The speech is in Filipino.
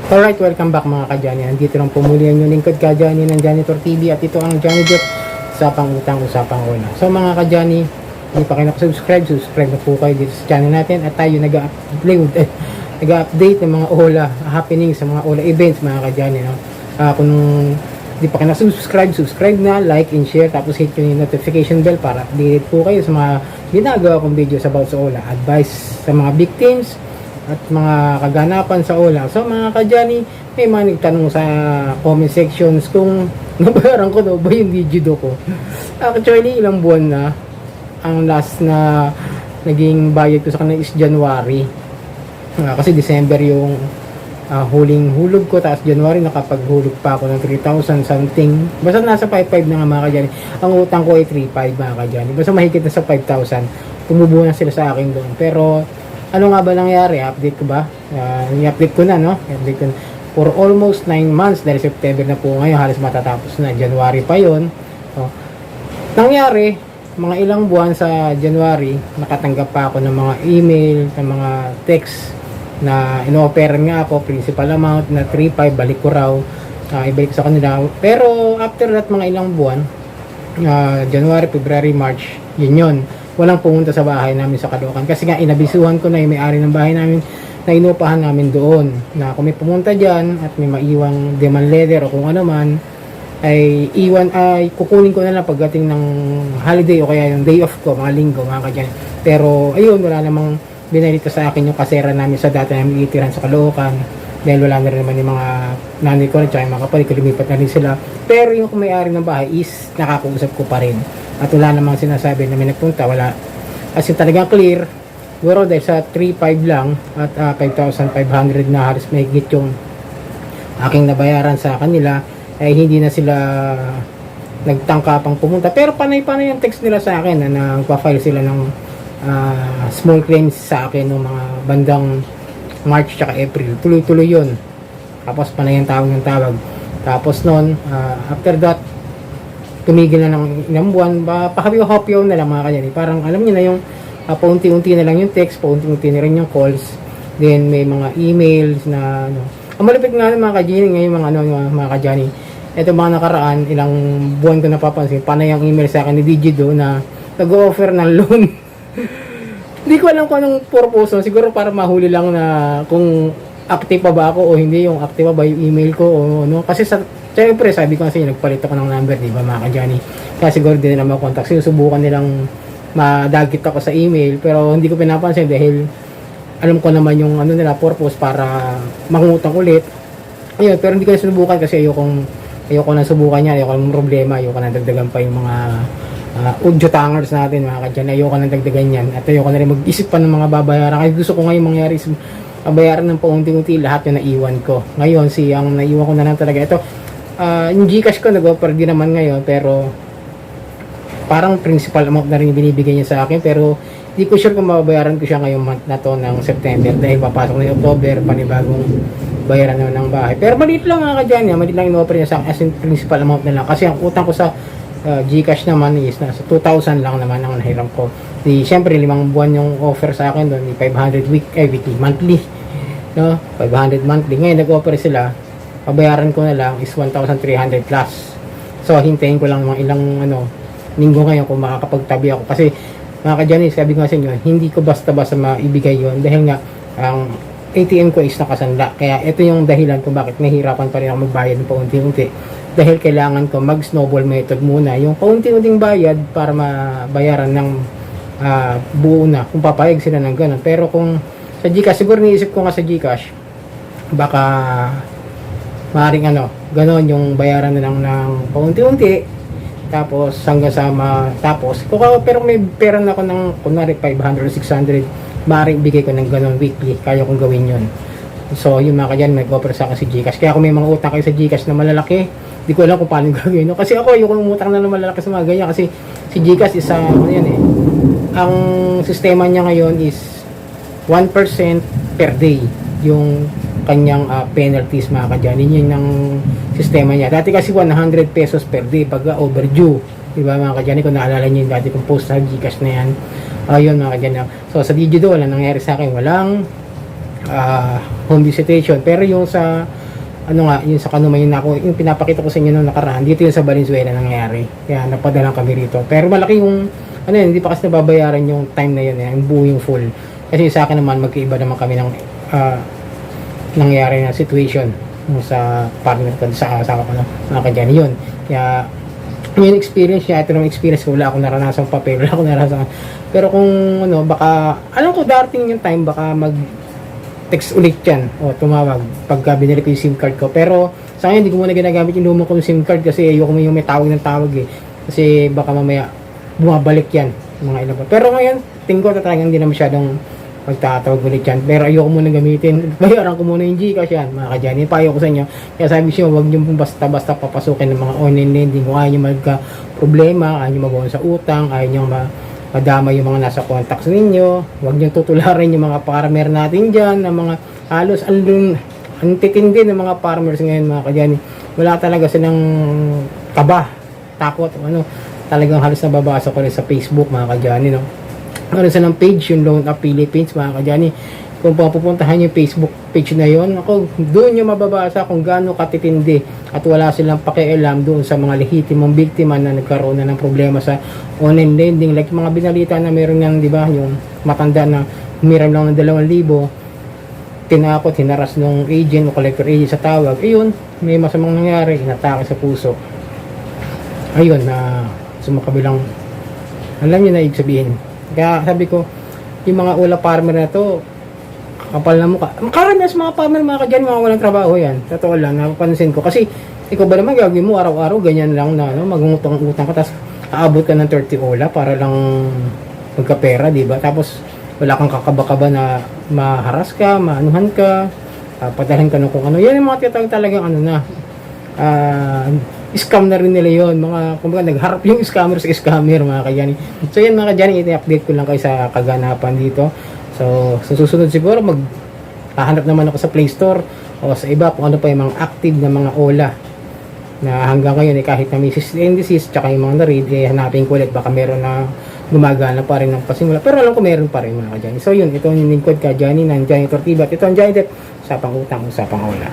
Alright, welcome back mga ka-Johnny. Nandito lang pumuli ang yung lingkod ka-Johnny ng Janitor TV at ito ang Johnny Jet sa pangutang usapang una. So mga ka-Johnny, hindi pa kayo nakasubscribe, subscribe na po kayo dito sa channel natin at tayo nag-update ng mga OLA happening sa mga OLA events mga ka-Johnny. No? Kung hindi pa kayo nakasubscribe, subscribe na, like and share, tapos hit yung notification bell para updated po kayo sa mga ginagawa kong videos about sa OLA, advice sa mga victims at mga kaganapan sa OLA. So mga ka-Johnny, may mga nagtanong sa comment sections kung nabayaran ko daw ba yung Digido ko. Actually, ilang buwan na. Ang last na naging bayad ko sa kanila is January. Kasi December yung huling hulog ko, tapos January nakapaghulog pa ako ng 3,000 something. Basta nasa 5,500 na nga mga ka-Johnny. Ang utang ko ay 3,500 mga ka-Johnny. Basta mahigit na sa 5,000. Tumubo na sila sa akin doon. Pero ano nga ba nangyari? Update ko ba? I-update ko na, no? I-update ko na. For almost 9 months, dahil September na po ngayon, halos matatapos na. January pa yon. So, nangyari, mga ilang buwan sa January, nakatanggap pa ako ng mga email, ng mga text na ino-offer nga ako, principal amount na 3,500, balik ko raw. Ibalik sa kanila. Pero after that, mga ilang buwan, January, February, March, yun. Walang pumunta sa bahay namin sa Caloocan kasi nga inabisuhan ko na yung may-ari ng bahay namin na inupahan namin doon na kung may pumunta dyan at may maiwang demand letter o kung ano man ay kukunin ko na lang pagdating ng holiday o kaya yung day off ko, mga linggo, mga ka-Johnny. Pero ayun, wala namang binalita sa akin yung kasera namin sa dati namin itiran sa Caloocan dahil wala na rin naman yung mga nanay ko rin tsaka yung mga kapatid ko, lumipat na rin sila. Pero yung may-ari ng bahay is nakakausap ko pa rin. At wala namang sinasabi na may nagpunta, wala. As in talagang clear, siguro dahil sa 3,500 lang at 5,500 na halos may higit yung aking nabayaran sa kanila, ay hindi na sila nagtangka pang pumunta. Pero panay-panay yung text nila sa akin na nagpa-file sila ng small claims sa akin ng mga bandang March at April. Tuloy-tuloy yun. Tapos panay yung tawag. Tapos noon, after that, tumigil na ng ilang buwan, pahabiw-hapyaw na lang mga ka-Johnny. Parang alam niyo na yung paunti-unti na lang yung text, paunti-unti na rin yung calls. Then may mga emails na ano. Ang malapit nga ng mga ka-Johnny ngayon mga ka-Johnny. Ito mga nakaraan, ilang buwan ko napapansin, panay ang email sa akin ni Digido na nag-offer ng loan. Hindi ko alam kung anong purpose. Siguro para mahuli lang na kung active pa ba ako o hindi, yung active pa ba yung email ko o ano. Kasi siyempre, sabi ko kasi nagpalit ako ng number, di ba mga ka-Johnny? Kaya siguro din nila makontak. Sinusubukan nilang madagit ako sa email, pero hindi ko pinapansin dahil alam ko naman yung ano nila, purpose para mangutang ulit. Ayun, pero hindi ko na sinubukan kasi ayoko na subukan yan, ayoko ng problema, ayoko na dagdagan pa yung mga udyotangers natin mga ka-Johnny. Ayoko na dagdagan yan at ayoko na rin mag-isip pa ng mga babayaran. Kasi gusto ko ngayon mangyari is bayaran ng paunti-unti lahat yung naiwan ko. Ngayon, ang naiwan ko na lang talaga ito. Yung Gcash ko nag-offer din naman ngayon pero parang principal amount na rin yung binibigay niya sa akin pero hindi ko sure kung mababayaran ko siya ngayong month na to ng September dahil papasok na yung October, panibagong bayaran naman ng bahay. Pero maliit lang mga ka-Johnny, maliit lang in-offer niya sa akin as in principal amount na lang kasi ang utang ko sa Gcash naman is nasa 2,000 lang naman ang nahiram ko. Siyempre 5 buwan yung offer sa akin doon, 500 weekly, monthly. No? 500 monthly. Ngayon nag-offer sila, pabayaran ko na lang is 1,300 plus. So, hintayin ko lang mga ilang linggo ngayon kung makakapagtabi ako. Kasi, mga ka-Johnny, sabi ko nga sa inyo, hindi ko basta-basta maibigay yon dahil nga, ang ATM ko is nakasanla. Kaya, ito yung dahilan kung bakit nahihirapan pa rin ako magbayad ng paunti-unti. Dahil kailangan ko mag-snowball method muna. Yung paunti-unting bayad para mabayaran ng buo na. Kung papayag sila ng ganun. Pero kung sa Gcash, siguro niisip ko nga sa Gcash, baka maaaring ganon yung bayaran na lang ng paunti-unti tapos hanggang sa tapos pero may pera na ako ng kunwari 500 or 600 maaaring bigay ko ng ganon weekly, kaya kong gawin yun. So yung mga kanyan nag-offer sa akin si Gcash, kaya kung may mga utang kayo sa Gcash na malalaki, di ko alam kung paano gagawin, no? Kasi ako yung umutang na malalaki sa mga ganyan kasi si Gcash is ang sistema niya ngayon is 1% per day yung kanyang penalties mga ka-Johnny. Yun ang sistema niya. Dati kasi 100 pesos per day pag overdue. Diba mga ka-Johnny? Kung naalala niyo yung dati kong post sa Gcash na yan. Ayun mga ka-Johnny. So sa Digido, wala nangyari sa akin. Walang home visitation. Pero yung sa ano nga, yung sa Kanuma yun ako, yung pinapakita ko sa inyo nung nakaraan, dito yung sa Valenzuela nangyari. Kaya napadalang kami rito. Pero malaki yung, ano yun, hindi pa kasi nababayaran yung time na yun, yung buo yung full. Kasi sa akin naman, magkaiba naman kami ng nangyari na situation yung sa partner ko, sa asawa ko, mga kadyan, yun. Kaya, yung experience niya, ito yung experience ko, wala akong naranasang papel, wala akong naranasang, pero kung, ano, baka, alam ko, darating yung time, baka text ulit yan o tumawag pagka binili ko yung SIM card ko. Pero sa akin, hindi ko muna ginagamit yung luma ko yung SIM card kasi ayoko mo yung may tawag ng tawag eh. Kasi baka mamaya bumabalik yan mga ilan pa. Pero ngayon, tingin ko talagang hindi na masyadong magtatawag ulit yan. Pero ayoko muna gamitin. Bayaran ko muna yung Gcash yan mga kadyan. Payo ko sa inyo. Kaya sabi siya, huwag nyo basta-basta papasukin ng mga online lending. Kung ayaw nyo magka-problema, ayaw nyo mag sa utang, ayaw nyo madama yung mga nasa contacts ninyo. Huwag niyong tutularin yung mga farmer natin dyan, na mga halos ang titindi ng mga farmers ngayon mga kadyan. Wala talaga silang kaba, takot, ano, talagang halos nababasa ko rin sa Facebook mga kadyan, no? Meron silang page, yung Loan Up Philippines mga kadyan. Kung pupuntahan yung Facebook page na yon, ako doon nyo mababasa kung gaano katitindi at wala silang pakialam doon sa mga lehitimong biktima na nagkaroon na ng problema sa online lending, like mga binalita na meron yan, di ba, yung matanda na humiram lang ng 2,000, tinakot, hinaras ng agent o collector agent sa tawag, ayun, may masamang nangyari, inatake sa puso, ayun, na sumakabilang, alam nyo na ibig sabihin. Kaya sabi ko, yung mga ula farmer na to, kapal na mukha. Karamihan sa mga farmer, mga kadyan, mga walang trabaho yan. Totoo lang, napapansin ko. Kasi, ikaw ba naman gagawin mo araw-araw, ganyan lang na, no? Magungutang-utang ka, tapos aabot ka ng 30 ola para lang magkapera, di ba? Tapos, wala kang kakaba-kaba na maharas ka, maanuhan ka, padalhan ka ng kung ano. Yan yung mga tiyatawag talagang ano na, scam na rin nila yun. Mga, kumbaga, nagharap yung scammer sa scammer, mga kadyan. So, yan mga kadyan, i-update ko lang kayo sa kaganapan dito. So, sa susunod siguro hahanap naman ako sa Play Store o sa iba kung ano pa yung mga active na mga OLA na hanggang ngayon kahit na may indices tsaka yung mga na-read, hanapin ko ulit, baka meron na gumagana pa rin ng pasimula, pero alam ko meron pa rin mga kadyan. So yun, ito yung lingkod ka Johnny ng Johnny Tortiba, ito ang Johnny Depp, usapang utang, usapang OLA.